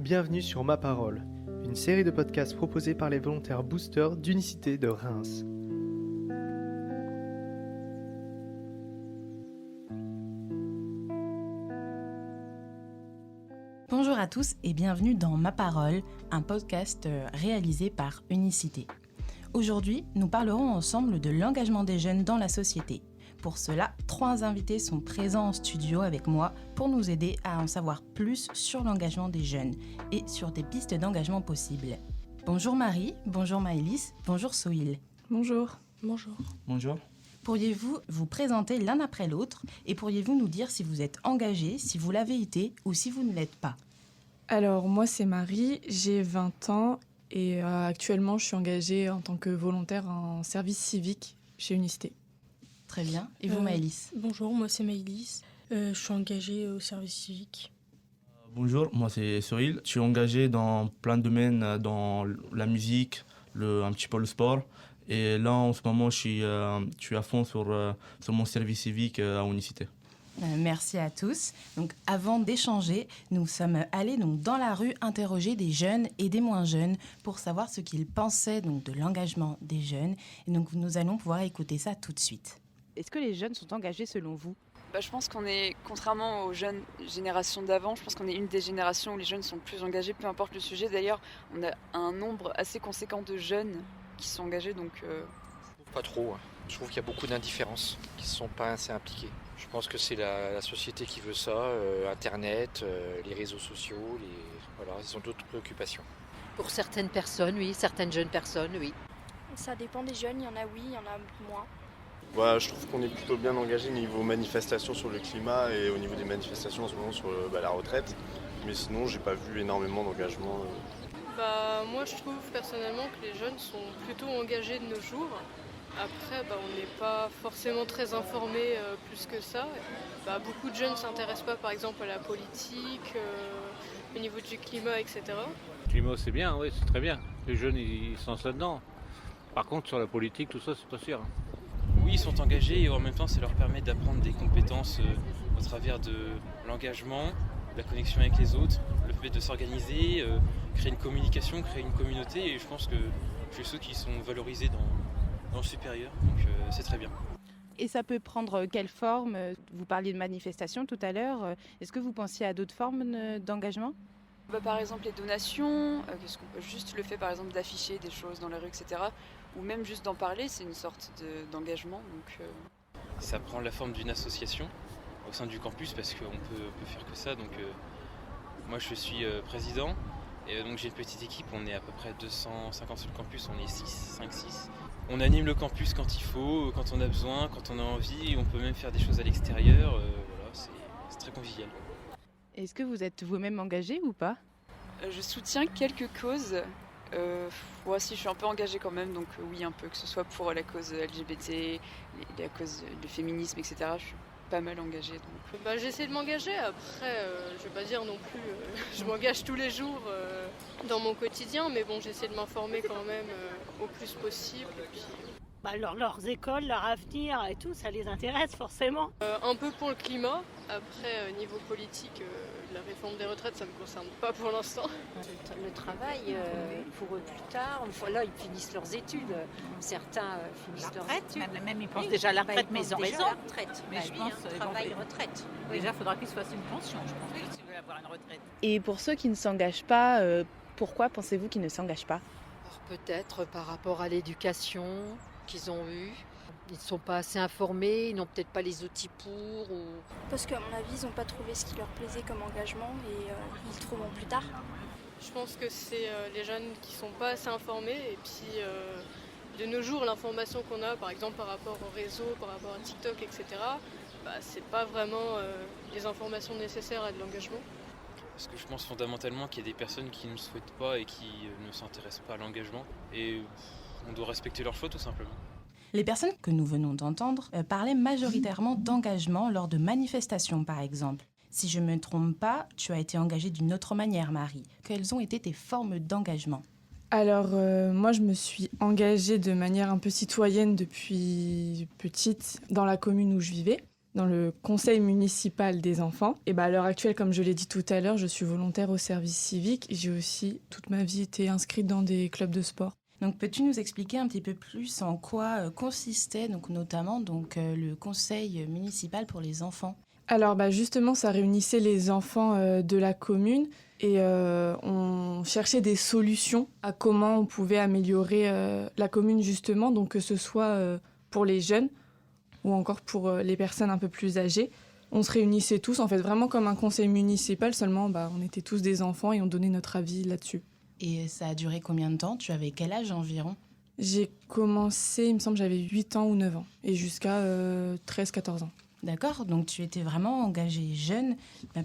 bienvenue sur Ma Parole, une série de podcasts proposés par les volontaires boosters d'Unicité de Reims. Bonjour à tous et bienvenue dans Ma Parole, un podcast réalisé par Unicité. Aujourd'hui, nous parlerons ensemble de l'engagement des jeunes dans la société. Pour cela, 3 invités sont présents en studio avec moi pour nous aider à en savoir plus sur l'engagement des jeunes et sur des pistes d'engagement possibles. Bonjour Marie, bonjour Maëlys, bonjour Sohil. Bonjour. Bonjour. Bonjour. Pourriez-vous vous présenter l'un après l'autre et pourriez-vous nous dire si vous êtes engagé, si vous l'avez été ou si vous ne l'êtes pas ? Alors moi c'est Marie, j'ai 20 ans et actuellement je suis engagée en tant que volontaire en service civique chez Unicité. Très bien. Et vous Maëlys ? Bonjour, moi c'est Maëlys. Je suis engagée au service civique. Bonjour, moi c'est Sohil. Je suis engagé dans plein de domaines, dans la musique, un petit peu le sport. Et là en ce moment je suis à fond sur mon service civique à Unicité. Merci à tous. Donc, avant d'échanger, nous sommes allés dans la rue interroger des jeunes et des moins jeunes pour savoir ce qu'ils pensaient de l'engagement des jeunes. Et donc, nous allons pouvoir écouter ça tout de suite. Est-ce que les jeunes sont engagés selon vous ? Je pense qu'on est, contrairement aux jeunes générations d'avant, je pense qu'on est une des générations où les jeunes sont plus engagés, peu importe le sujet. D'ailleurs, on a un nombre assez conséquent de jeunes qui sont engagés, donc... Pas trop. Je trouve qu'il y a beaucoup d'indifférence, qui ne sont pas assez impliqués. Je pense que c'est la société qui veut ça, Internet, les réseaux sociaux, ils ont d'autres préoccupations. Pour certaines personnes, oui, certaines jeunes personnes, oui. Ça dépend des jeunes, il y en a oui, il y en a moins. Je trouve qu'on est plutôt bien engagé niveau manifestations sur le climat et au niveau des manifestations en ce moment sur la retraite. Mais sinon, j'ai pas vu énormément d'engagement. Moi je trouve personnellement que les jeunes sont plutôt engagés de nos jours. Après, on n'est pas forcément très informés plus que ça. Beaucoup de jeunes ne s'intéressent pas par exemple à la politique, au niveau du climat, etc. Le climat c'est bien, oui, c'est très bien. Les jeunes ils se lancent là-dedans. Par contre sur la politique, tout ça c'est pas sûr. Oui, ils sont engagés et en même temps ça leur permet d'apprendre des compétences au travers de l'engagement, la connexion avec les autres, le fait de s'organiser, créer une communication, créer une communauté, et je pense que c'est ceux qui sont valorisés dans le supérieur, donc c'est très bien. Et ça peut prendre quelle forme ? Vous parliez de manifestations tout à l'heure. Est-ce que vous pensiez à d'autres formes d'engagement ? Par exemple les donations, juste le fait par exemple d'afficher des choses dans la rue, etc. Ou même juste d'en parler, c'est une sorte d'engagement. Ça prend la forme d'une association au sein du campus parce qu'on peut faire que ça. Donc, moi je suis président et donc j'ai une petite équipe, on est à peu près 250 sur le campus, on est 5-6. On anime le campus quand il faut, quand on a besoin, quand on a envie, on peut même faire des choses à l'extérieur, c'est très convivial. Est-ce que vous êtes vous-même engagé ou pas ? Je soutiens quelques causes. Moi aussi je suis un peu engagée quand même, donc oui un peu, que ce soit pour la cause LGBT, la cause du féminisme, etc. Je suis pas mal engagée. Donc. J'essaie de m'engager, après je vais pas dire non plus, je m'engage tous les jours dans mon quotidien, mais j'essaie de m'informer quand même au plus possible. Et puis, leurs écoles, leur avenir et tout, ça les intéresse forcément. Un peu pour le climat, après niveau politique, la réforme des retraites ça ne me concerne pas pour l'instant. Le travail, pour eux plus tard, là ils finissent leurs études, certains finissent leur études. Même ils pensent déjà à la retraite, mais ils ont raison. Mais je pense travail, retraite. Déjà il faudra qu'ils se fassent une pension, je pense, s'ils veulent avoir une retraite. Et pour ceux qui ne s'engagent pas, pourquoi pensez-vous qu'ils ne s'engagent pas ? Peut-être par rapport à l'éducation qu'ils ont eue. Ils ne sont pas assez informés, ils n'ont peut-être pas les outils pour. Parce qu'à mon avis, ils n'ont pas trouvé ce qui leur plaisait comme engagement et ils le trouveront plus tard. Je pense que c'est les jeunes qui ne sont pas assez informés et puis de nos jours, l'information qu'on a, par exemple par rapport au réseau, par rapport à TikTok, etc., c'est pas vraiment les informations nécessaires à de l'engagement. Parce que je pense fondamentalement qu'il y a des personnes qui ne souhaitent pas et qui ne s'intéressent pas à l'engagement, et on doit respecter leur choix tout simplement. Les personnes que nous venons d'entendre parlaient majoritairement d'engagement lors de manifestations, par exemple. Si je ne me trompe pas, tu as été engagée d'une autre manière, Marie. Quelles ont été tes formes d'engagement ? Alors moi je me suis engagée de manière un peu citoyenne depuis petite dans la commune où je vivais. dans le conseil municipal des enfants. Et à l'heure actuelle, comme je l'ai dit tout à l'heure, je suis volontaire au service civique. J'ai aussi, toute ma vie, été inscrite dans des clubs de sport. Donc, peux-tu nous expliquer un petit peu plus en quoi consistait notamment le conseil municipal pour les enfants ? Alors justement, ça réunissait les enfants de la commune et on cherchait des solutions à comment on pouvait améliorer la commune justement, donc que ce soit pour les jeunes ou encore pour les personnes un peu plus âgées. On se réunissait tous, en fait, vraiment comme un conseil municipal, seulement on était tous des enfants et on donnait notre avis là-dessus. Et ça a duré combien de temps ? Tu avais quel âge environ ? J'ai commencé, il me semble, j'avais 8 ans ou 9 ans, et jusqu'à 13-14 ans. D'accord, donc tu étais vraiment engagée jeune.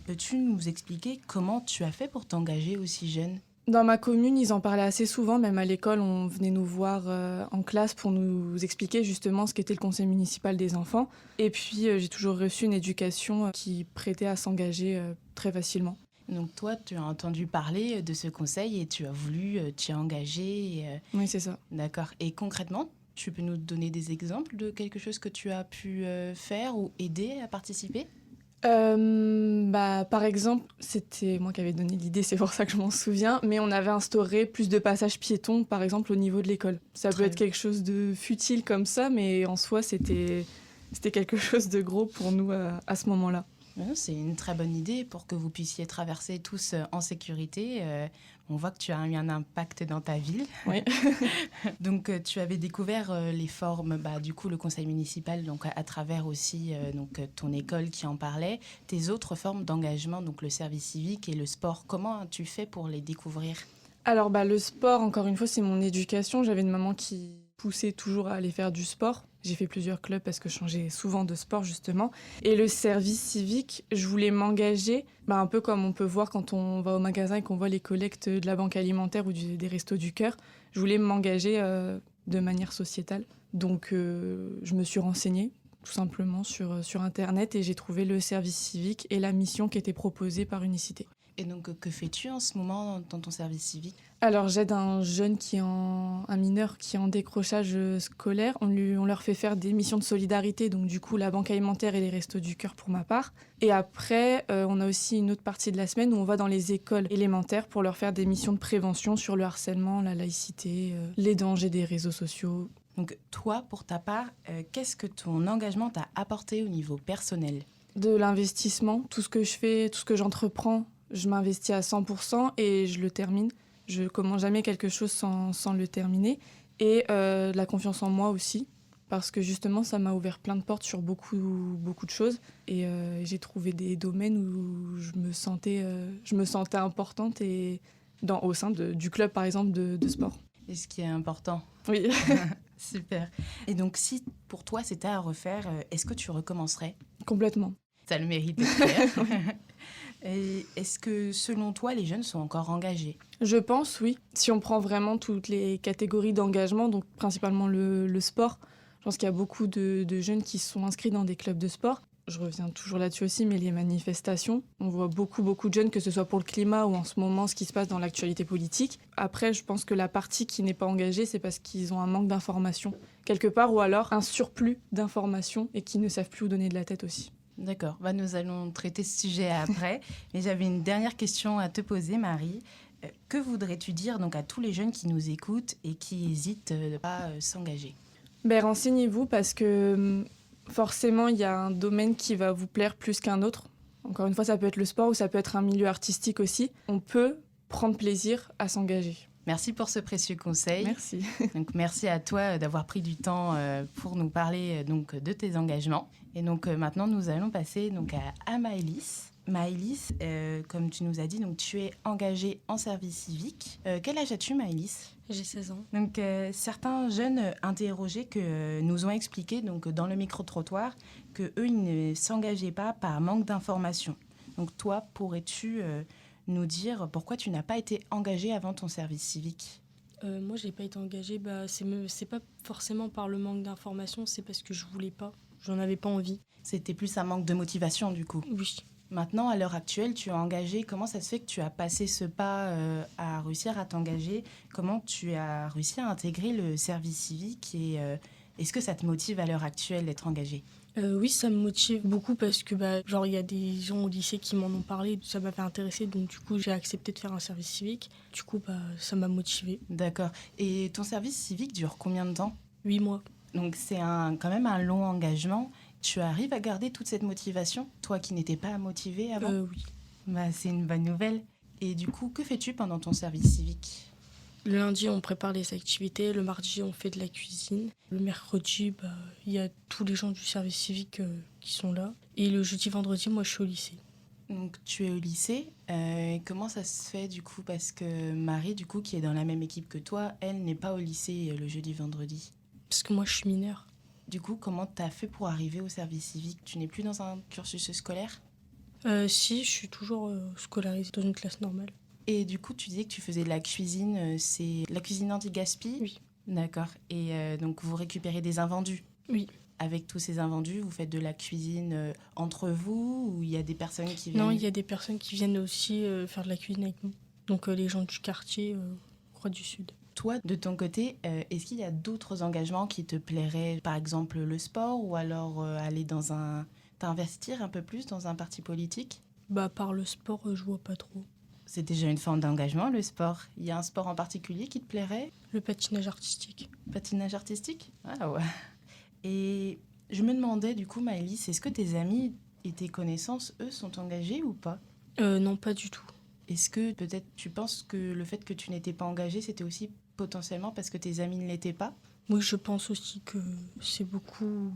Peux-tu nous expliquer comment tu as fait pour t'engager aussi jeune ? Dans ma commune, ils en parlaient assez souvent, même à l'école, on venait nous voir en classe pour nous expliquer justement ce qu'était le conseil municipal des enfants. Et puis, j'ai toujours reçu une éducation qui prêtait à s'engager très facilement. Donc toi, tu as entendu parler de ce conseil et tu as voulu t'y engager. Oui, c'est ça. D'accord. Et concrètement, tu peux nous donner des exemples de quelque chose que tu as pu faire ou aider à participer ? Par exemple, c'était moi qui avais donné l'idée, c'est pour ça que je m'en souviens, mais on avait instauré plus de passages piétons, par exemple, au niveau de l'école. Ça peut être quelque chose de futile comme ça, mais en soi, c'était quelque chose de gros pour nous à ce moment-là. C'est une très bonne idée pour que vous puissiez traverser tous en sécurité. On voit que tu as eu un impact dans ta ville. Oui. Donc, tu avais découvert les formes, du coup, le conseil municipal, donc à travers aussi ton école qui en parlait. Tes autres formes d'engagement, donc le service civique et le sport, comment as-tu fait pour les découvrir ? Alors, le sport, encore une fois, c'est mon éducation. J'avais une maman qui poussait toujours à aller faire du sport. J'ai fait plusieurs clubs parce que je changeais souvent de sport, justement. Et le service civique, je voulais m'engager, un peu comme on peut voir quand on va au magasin et qu'on voit les collectes de la banque alimentaire ou des restos du cœur. Je voulais m'engager de manière sociétale. Donc, je me suis renseignée, tout simplement, sur Internet et j'ai trouvé le service civique et la mission qui était proposée par Unicité. Et donc, que fais-tu en ce moment dans ton service civique ? Alors, j'aide un jeune un mineur qui est en décrochage scolaire. On leur fait faire des missions de solidarité, donc du coup, la banque alimentaire et les restos du cœur pour ma part. Et après, on a aussi une autre partie de la semaine où on va dans les écoles élémentaires pour leur faire des missions de prévention sur le harcèlement, la laïcité, les dangers des réseaux sociaux. Donc, toi, pour ta part, qu'est-ce que ton engagement t'a apporté au niveau personnel ? De l'investissement, tout ce que je fais, tout ce que j'entreprends, je m'investis à 100% et je le termine. Je commence jamais quelque chose sans le terminer. Et de la confiance en moi aussi, parce que justement, ça m'a ouvert plein de portes sur beaucoup de choses. Et j'ai trouvé des domaines où je me sentais importante et au sein du club, par exemple, de sport. Et ce qui est important. Oui. Super. Et donc, si pour toi, c'était à refaire, est-ce que tu recommencerais ? Complètement. Ça le mérite de faire. Et est-ce que, selon toi, les jeunes sont encore engagés ? Je pense, oui. Si on prend vraiment toutes les catégories d'engagement, donc principalement le sport, je pense qu'il y a beaucoup de jeunes qui sont inscrits dans des clubs de sport. Je reviens toujours là-dessus aussi, mais les manifestations, on voit beaucoup de jeunes, que ce soit pour le climat ou en ce moment ce qui se passe dans l'actualité politique. Après, je pense que la partie qui n'est pas engagée, c'est parce qu'ils ont un manque d'informations quelque part, ou alors un surplus d'informations et qu'ils ne savent plus où donner de la tête aussi. D'accord, nous allons traiter ce sujet après. Mais j'avais une dernière question à te poser, Marie. Que voudrais-tu dire donc à tous les jeunes qui nous écoutent et qui hésitent de pas s'engager ? Renseignez-vous parce que forcément, il y a un domaine qui va vous plaire plus qu'un autre. Encore une fois, ça peut être le sport ou ça peut être un milieu artistique aussi. On peut prendre plaisir à s'engager. Merci pour ce précieux conseil. Merci. Donc, merci à toi d'avoir pris du temps pour nous parler de tes engagements. Et donc maintenant, nous allons passer à Maëlys. Maëlys, comme tu nous as dit, donc, tu es engagée en service civique. Quel âge as-tu, Maëlys ? J'ai 16 ans. Donc, certains jeunes interrogés nous ont expliqué dans le micro-trottoir qu'eux, ils ne s'engageaient pas par manque d'informations. Donc, toi, pourrais-tu nous dire pourquoi tu n'as pas été engagée avant ton service civique ? Moi, je n'ai pas été engagée. C'est pas forcément par le manque d'informations, c'est parce que je voulais pas. J'en avais pas envie. C'était plus un manque de motivation, du coup ? Oui. Maintenant, à l'heure actuelle, tu es engagée. Comment ça se fait que tu as passé ce pas à réussir à t'engager ? Comment tu as réussi à intégrer le service civique et est-ce que ça te motive à l'heure actuelle d'être engagée ? Oui, ça me motive beaucoup parce que il y a des gens au lycée qui m'en ont parlé, ça m'avait intéressé, donc du coup j'ai accepté de faire un service civique. Du coup, ça m'a motivée. D'accord. Et ton service civique dure combien de temps ? 8 mois. Donc c'est quand même un long engagement. Tu arrives à garder toute cette motivation, toi qui n'étais pas motivée avant ? Oui. C'est une bonne nouvelle. Et du coup, que fais-tu pendant ton service civique ? Le lundi, on prépare les activités. Le mardi, on fait de la cuisine. Le mercredi, il y a tous les gens du service civique qui sont là. Et le jeudi, vendredi, moi, je suis au lycée. Donc, tu es au lycée. Comment ça se fait, du coup ? Parce que Marie, du coup, qui est dans la même équipe que toi, elle n'est pas au lycée le jeudi, vendredi. Parce que moi, je suis mineure. Du coup, comment tu as fait pour arriver au service civique ? Tu n'es plus dans un cursus scolaire ? Si, je suis toujours scolarisée dans une classe normale. Et du coup, tu disais que tu faisais de la cuisine. C'est la cuisine anti-gaspi ? Oui. D'accord. Et donc, vous récupérez des invendus ? Oui. Avec tous ces invendus, vous faites de la cuisine entre vous ou il y a des personnes qui viennent ? Non, il y a des personnes qui viennent aussi faire de la cuisine avec nous. Donc, les gens du quartier, Croix du Sud. Toi, de ton côté, est-ce qu'il y a d'autres engagements qui te plairaient ? Par exemple, le sport ou alors aller t'investir un peu plus dans un parti politique ? Par le sport, je vois pas trop. C'est déjà une forme d'engagement, le sport. Il y a un sport en particulier qui te plairait ? Le patinage artistique. Patinage artistique ? Ah ouais. Et je me demandais, du coup, Maëlys, est-ce que tes amis et tes connaissances, eux, sont engagés ou pas ? Non, pas du tout. Est-ce que peut-être tu penses que le fait que tu n'étais pas engagée, c'était aussi potentiellement parce que tes amis ne l'étaient pas ? Oui, je pense aussi que c'est beaucoup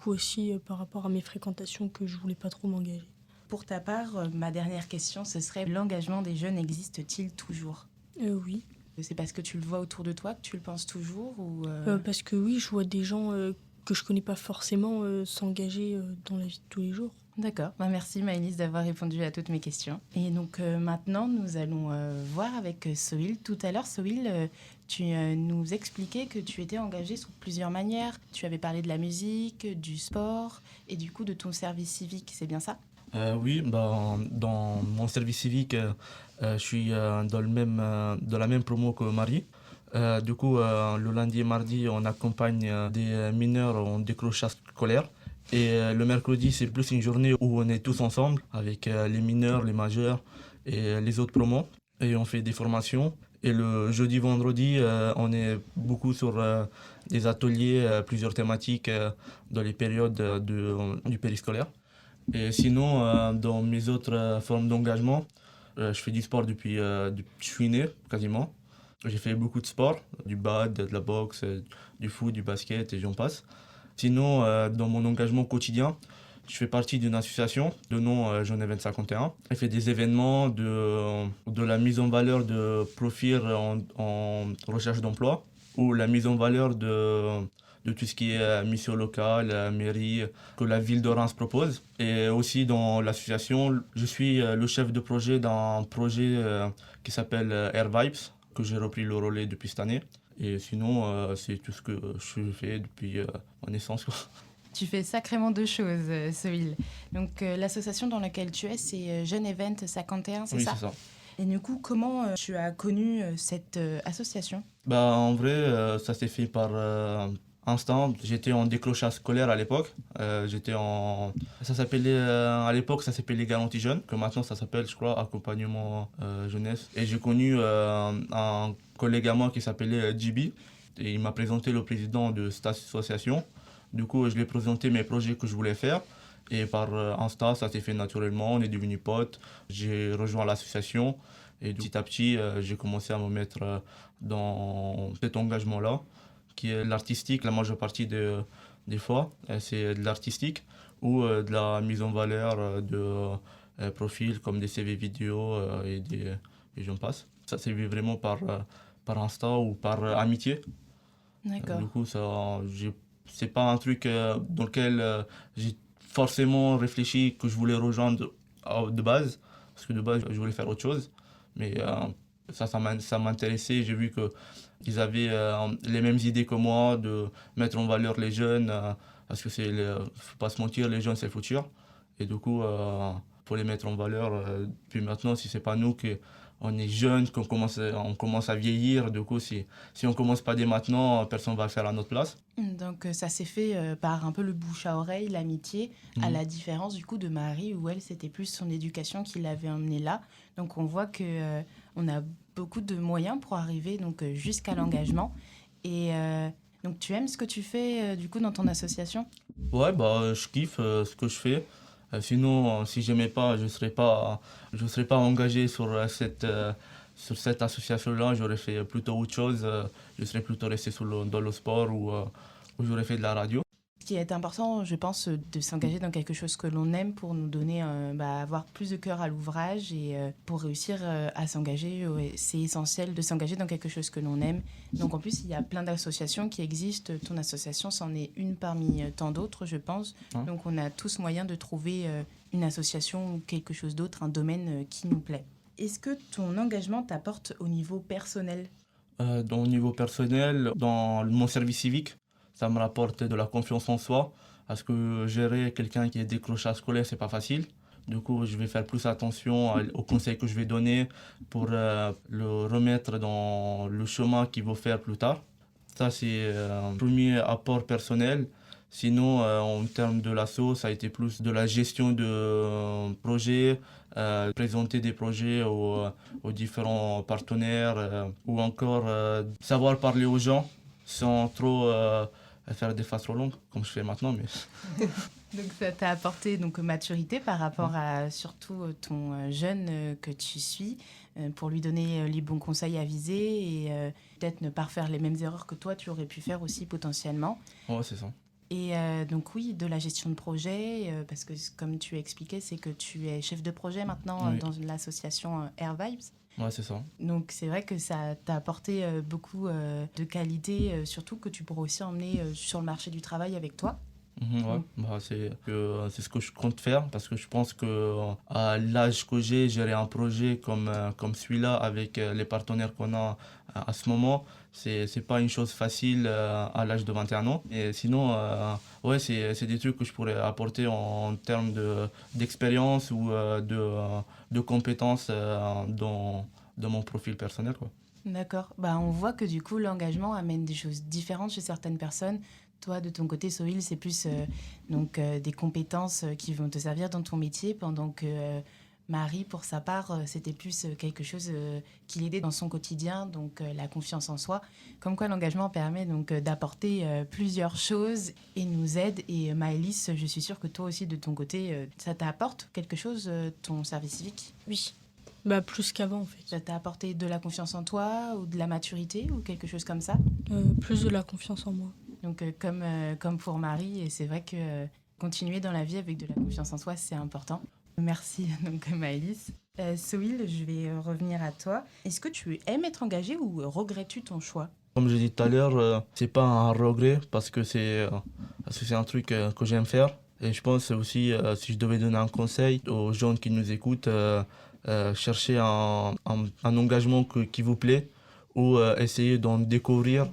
aussi par rapport à mes fréquentations que je voulais pas trop m'engager. Pour ta part, ma dernière question, ce serait l'engagement des jeunes existe-t-il toujours ? Oui. C'est parce que tu le vois autour de toi que tu le penses toujours ou Parce que oui, je vois des gens que je connais pas forcément s'engager dans la vie de tous les jours. D'accord. Merci Maëlys d'avoir répondu à toutes mes questions. Et donc maintenant, nous allons voir avec Sohil. Tout à l'heure, Sohil, tu nous expliquais que tu étais engagée sous plusieurs manières. Tu avais parlé de la musique, du sport et du coup de ton service civique, c'est bien ça ? Oui, dans mon service civique, je suis dans la même promo que Marie. Du coup, le lundi et mardi, on accompagne des mineurs en décrochage scolaire. Et le mercredi, c'est plus une journée où on est tous ensemble avec les mineurs, les majeurs et les autres promos. Et on fait des formations. Et le jeudi, vendredi, on est beaucoup sur des ateliers, plusieurs thématiques dans les périodes du périscolaire. Et sinon, dans mes autres formes d'engagement, je fais du sport depuis que je suis né, quasiment. J'ai fait beaucoup de sport, du bad, de la boxe, du foot, du basket et j'en passe. Sinon, dans mon engagement quotidien, je fais partie d'une association de nom Genève 51. Elle fait des événements de la mise en valeur de profils en recherche d'emploi ou la mise en valeur de tout ce qui est mission locale, mairie, que la ville de Reims propose. Et aussi dans l'association, je suis le chef de projet d'un projet qui s'appelle Air Vibes, que j'ai repris le relais depuis cette année. Et sinon, c'est tout ce que je fais depuis ma naissance. Tu fais sacrément deux choses, Sohil. Donc l'association dans laquelle tu es, c'est Jeune Event 51, c'est ça ? Oui, c'est ça. Et du coup, comment tu as connu cette association ? En vrai, ça s'est fait par instant. J'étais en décrochage scolaire à l'époque. Ça s'appelait, à l'époque, ça s'appelait Garantie Jeunes, que maintenant ça s'appelle, je crois, Accompagnement Jeunesse. Et j'ai connu un collègue à moi qui s'appelait JB. Et il m'a présenté le président de cette association. Du coup, je lui ai présenté mes projets que je voulais faire. Et par Insta, ça s'est fait naturellement. On est devenus potes. J'ai rejoint l'association. Et petit à petit, j'ai commencé à me mettre dans cet engagement-là, qui est l'artistique. La majeure partie des fois, c'est de l'artistique ou de la mise en valeur de profils comme des CV vidéo et j'en passe. Ça s'est vu vraiment par Insta ou par amitié. D'accord. Du coup, c'est pas un truc dans lequel j'ai forcément réfléchi que je voulais rejoindre de base, parce que de base, je voulais faire autre chose. Mais ça m'intéressait. J'ai vu qu'ils avaient les mêmes idées que moi de mettre en valeur les jeunes, parce que faut pas se mentir, les jeunes, c'est le futur. Et du coup, pour les mettre en valeur, puis maintenant, si c'est pas nous qui on est jeune, qu'on commence à vieillir. Du coup, si on ne commence pas dès maintenant, personne ne va le faire à notre place. Donc ça s'est fait par un peu le bouche à oreille, l'amitié, à la différence du coup de Marie, où elle, c'était plus son éducation qui l'avait emmenée là. Donc on voit qu'on a beaucoup de moyens pour arriver donc, jusqu'à l'engagement. Et donc tu aimes ce que tu fais du coup dans ton association ? Ouais, je kiffe ce que je fais. Sinon, si j'aimais pas, je serais pas engagé sur cette association-là. J'aurais fait plutôt autre chose. Je serais plutôt resté dans le sport ou j'aurais fait de la radio. Ce qui est important, je pense, de s'engager dans quelque chose que l'on aime pour nous donner, avoir plus de cœur à l'ouvrage et pour réussir à s'engager, c'est essentiel de s'engager dans quelque chose que l'on aime. Donc en plus, il y a plein d'associations qui existent. Ton association, c'en est une parmi tant d'autres, je pense. Donc on a tous moyen de trouver une association ou quelque chose d'autre, un domaine qui nous plaît. Est-ce que ton engagement t'apporte au niveau personnel ? Au niveau personnel, dans mon service civique, ça me rapporte de la confiance en soi, parce que gérer quelqu'un qui est décrochage scolaire, c'est pas facile. Du coup, je vais faire plus attention aux conseils que je vais donner pour le remettre dans le chemin qu'il va faire plus tard. Ça, c'est un premier apport personnel. Sinon, en termes de l'asso, ça a été plus de la gestion de projets, présenter des projets aux différents partenaires, ou encore savoir parler aux gens sans trop faire des phrases trop longues, comme je fais maintenant. Mais... Donc ça t'a apporté donc, maturité par rapport à surtout ton jeune que tu suis, pour lui donner les bons conseils avisés et peut-être ne pas faire les mêmes erreurs que toi tu aurais pu faire aussi potentiellement. Ouais, c'est ça. Et donc oui, de la gestion de projet, parce que comme tu as expliqué, c'est que tu es chef de projet maintenant dans l'association Air Vibes. Ouais, c'est ça. Donc c'est vrai que ça t'a apporté beaucoup de qualités, surtout que tu pourras aussi emmener sur le marché du travail avec toi. C'est ce que je compte faire, parce que je pense qu'à l'âge que j'ai, gérer un projet comme celui-là avec les partenaires qu'on a à ce moment, c'est pas une chose facile à l'âge de 21 ans. Et sinon, c'est des trucs que je pourrais apporter en termes d'expérience ou de compétences dans mon profil personnel, quoi. D'accord. On voit que du coup, l'engagement amène des choses différentes chez certaines personnes. Toi, de ton côté, Sohil, c'est plus des compétences qui vont te servir dans ton métier, pendant que Marie, pour sa part, c'était plus quelque chose qui l'aidait dans son quotidien, donc la confiance en soi. Comme quoi, l'engagement permet donc d'apporter plusieurs choses et nous aide. Et Maëlys, je suis sûre que toi aussi, de ton côté, ça t'apporte quelque chose, ton service civique ? Oui. Plus qu'avant, en fait. Ça t'a apporté de la confiance en toi ou de la maturité ou quelque chose comme ça ? Plus de la confiance en moi. Donc, comme pour Marie, et c'est vrai que continuer dans la vie avec de la confiance en soi, c'est important. Merci, donc Maëlys. Sohil, je vais revenir à toi. Est-ce que tu aimes être engagé ou regrettes-tu ton choix ? Comme j'ai dit tout à l'heure, c'est pas un regret, parce que c'est un truc que j'aime faire. Et je pense aussi, si je devais donner un conseil aux gens qui nous écoutent, chercher un engagement qui vous plaît, ou essayer d'en découvrir,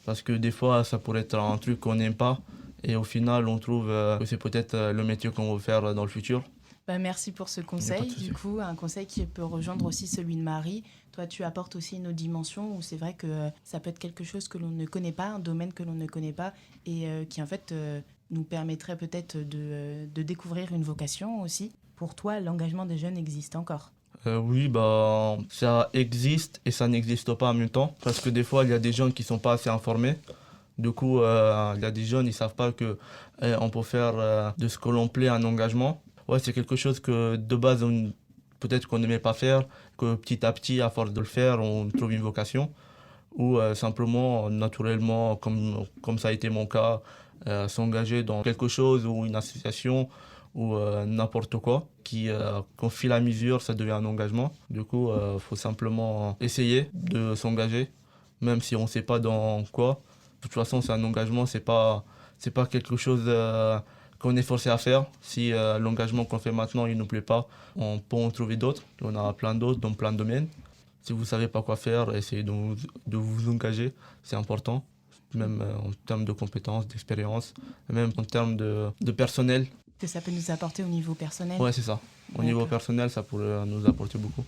parce que des fois ça pourrait être un truc qu'on n'aime pas et au final on trouve que c'est peut-être le métier qu'on veut faire dans le futur. Merci pour ce conseil. Du coup, un conseil qui peut rejoindre aussi celui de Marie. Toi, tu apportes aussi une autre dimension où c'est vrai que ça peut être quelque chose que l'on ne connaît pas, un domaine que l'on ne connaît pas et qui en fait nous permettrait peut-être de découvrir une vocation aussi. Pour toi, l'engagement des jeunes existe encore ? Oui, ça existe et ça n'existe pas en même temps, parce que des fois il y a des gens qui sont pas assez informés. Du coup, il y a des jeunes, ils savent pas que on peut faire de ce que l'on plaît un engagement. Ouais, c'est quelque chose que de base peut-être qu'on n'aimait pas faire, que petit à petit, à force de le faire, on trouve une vocation, ou simplement naturellement, comme ça a été mon cas, s'engager dans quelque chose ou une association ou n'importe quoi, qu'au fil et à mesure, ça devient un engagement. Du coup, faut simplement essayer de s'engager, même si on ne sait pas dans quoi. De toute façon, c'est un engagement, c'est pas quelque chose qu'on est forcé à faire. Si l'engagement qu'on fait maintenant, il ne nous plaît pas, on peut en trouver d'autres. On a plein d'autres dans plein de domaines. Si vous ne savez pas quoi faire, essayez de vous engager, c'est important. Même en termes de compétences, d'expérience, même en termes de personnel. Que ça peut nous apporter au niveau personnel ? Ouais, c'est ça. Au niveau personnel, ça pourrait nous apporter beaucoup.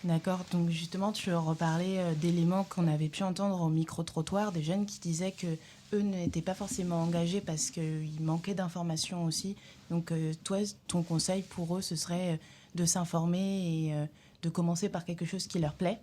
D'accord, donc justement tu reparlais d'éléments qu'on avait pu entendre au micro-trottoir, des jeunes qui disaient que eux n'étaient pas forcément engagés parce qu'il manquait d'informations aussi. Donc toi, ton conseil pour eux, ce serait de s'informer et de commencer par quelque chose qui leur plaît.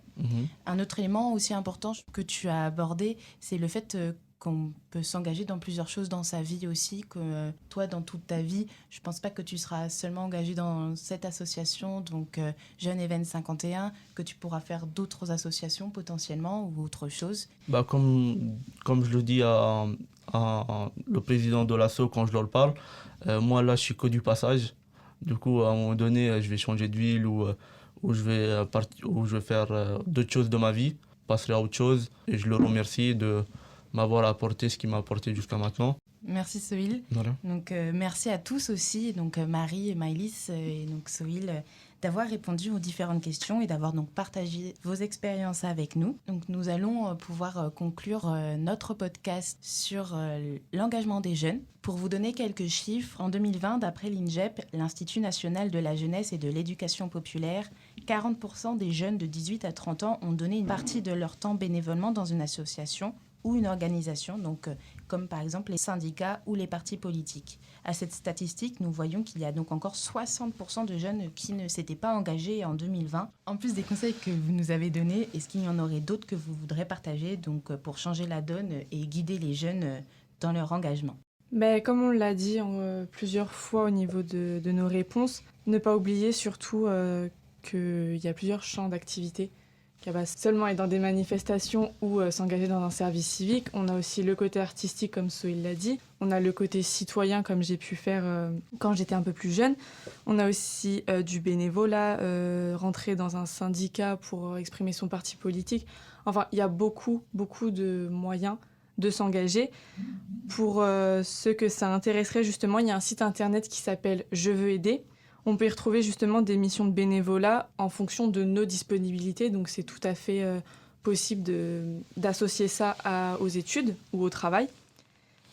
Un autre élément aussi important que tu as abordé, c'est le fait qu'on peut s'engager dans plusieurs choses dans sa vie aussi, que toi, dans toute ta vie, je ne pense pas que tu seras seulement engagé dans cette association, donc Jeunes Event 51, que tu pourras faire d'autres associations potentiellement ou autre chose. Comme je le dis à le président de l'asso quand je leur parle, moi là je suis que du passage. Du coup, à un moment donné, je vais changer de ville ou je vais faire d'autres choses de ma vie, passer à autre chose. Et je le remercie de m'avoir apporté ce qu'il m'a apporté jusqu'à maintenant. Merci Sohil. Voilà. Donc merci à tous aussi, donc Marie et Maëlys et donc Sohil, d'avoir répondu aux différentes questions et d'avoir donc partagé vos expériences avec nous. Donc nous allons pouvoir conclure notre podcast sur l'engagement des jeunes. Pour vous donner quelques chiffres, en 2020, d'après l'INJEP, l'Institut national de la jeunesse et de l'éducation populaire, 40% des jeunes de 18 à 30 ans ont donné une partie de leur temps bénévolement dans une association ou une organisation, donc comme par exemple les syndicats ou les partis politiques. À cette statistique, nous voyons qu'il y a donc encore 60% de jeunes qui ne s'étaient pas engagés en 2020. En plus des conseils que vous nous avez donnés, est-ce qu'il y en aurait d'autres que vous voudrez partager donc, pour changer la donne et guider les jeunes dans leur engagement ? Comme on l'a dit plusieurs fois au niveau de nos réponses, ne pas oublier surtout qu'il y a plusieurs champs d'activité. Qu'il va seulement être dans des manifestations ou s'engager dans un service civique. On a aussi le côté artistique, comme Sohil l'a dit. On a le côté citoyen, comme j'ai pu faire quand j'étais un peu plus jeune. On a aussi du bénévolat, rentrer dans un syndicat pour exprimer son parti politique. Enfin, il y a beaucoup de moyens de s'engager. Pour ceux que ça intéresserait, justement, il y a un site internet qui s'appelle « Je veux aider ». On peut y retrouver justement des missions de bénévolat en fonction de nos disponibilités. Donc c'est tout à fait possible d'associer ça aux études ou au travail.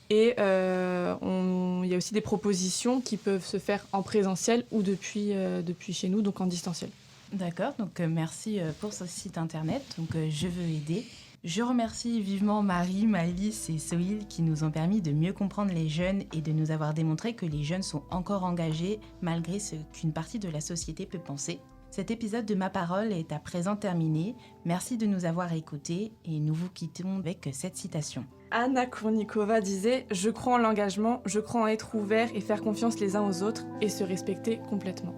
Et il y a aussi des propositions qui peuvent se faire en présentiel ou depuis chez nous, donc en distanciel. D'accord, donc merci pour ce site internet. Donc Je veux aider. Je remercie vivement Marie, Maëlys et Sohil qui nous ont permis de mieux comprendre les jeunes et de nous avoir démontré que les jeunes sont encore engagés malgré ce qu'une partie de la société peut penser. Cet épisode de Ma Parole est à présent terminé. Merci de nous avoir écoutés et nous vous quittons avec cette citation. Anna Kournikova disait « Je crois en l'engagement, je crois en être ouvert et faire confiance les uns aux autres et se respecter complètement ».